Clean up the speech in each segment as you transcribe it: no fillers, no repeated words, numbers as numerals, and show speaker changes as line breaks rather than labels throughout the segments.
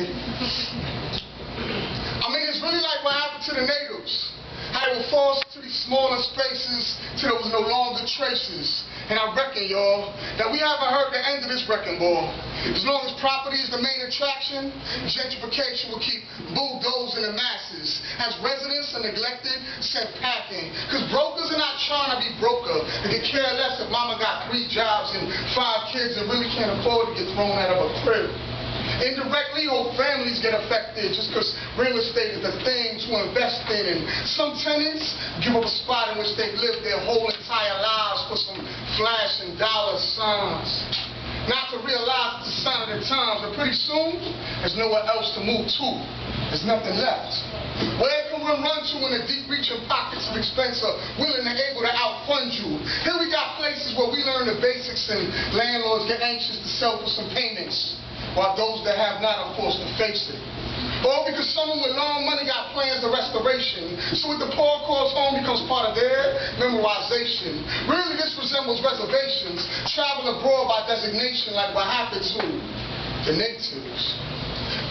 Thank you. I mean, it's really like what happened to the natives. How they were forced to these smaller spaces till there was no longer traces. And I reckon, y'all, that we haven't heard the end of this wrecking ball. As long as property is the main attraction, gentrification will keep bulldozing the masses. As residents are neglected, sent packing. Because brokers are not trying to be broker. They can care less if mama got 3 jobs and 5 kids and really can't afford to get thrown out of a crib. Indirectly, whole families get affected just because real estate is the thing to invest in. And some tenants give up a spot in which they've lived their whole entire lives for some flash and dollar signs. Not to realize it's the sign of the times, but pretty soon, there's nowhere else to move to. There's nothing left. Where can we run to in the deep reaching pockets of expense are willing and able to outfund you? Here we got places where we learn the basics and landlords get anxious to sell for some payments, while those that have not are forced to face it. Or because someone with long money got plans of restoration, so what the poor calls home becomes part of their memorization. Really, this resembles reservations, travel abroad by designation like what happened to the natives.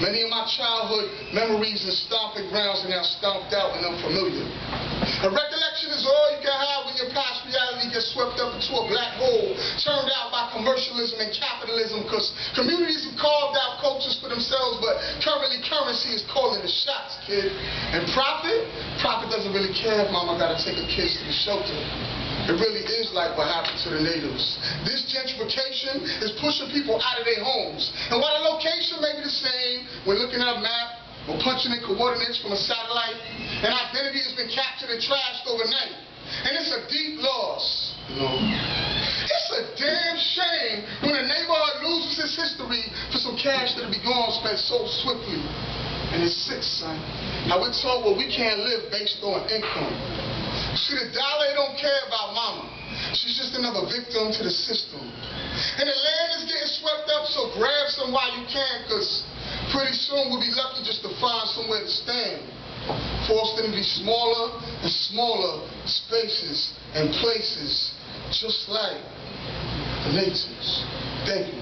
Many of my childhood memories and stomping grounds are now stomped out and unfamiliar. A recollection is all you can have when your past reality gets swept up into a black hole, turned out by commercialism and capitalism, because communities have carved out cultures for themselves, but currently currency is calling the shots, kid. And profit doesn't really care if mama gotta take her kids to the shelter. It really is like what happened to the natives. This gentrification is pushing people out of their homes. And while the location may be the same, we're looking at a map, or punching in coordinates from a satellite, and identity has been captured and trashed overnight. And it's a deep loss, you know. It's a damn shame when a neighborhood loses its history for some cash that'll be gone spent so swiftly. And it's sick, son. How we're told, well, we can't live based on income. See, the dollar don't care about mama. She's just another victim to the system. And the land is getting swept up, so grab some while you can, because pretty soon we'll be lucky just to find somewhere to stand. Forced them to be smaller and smaller spaces and places, just like the natives. Thank you.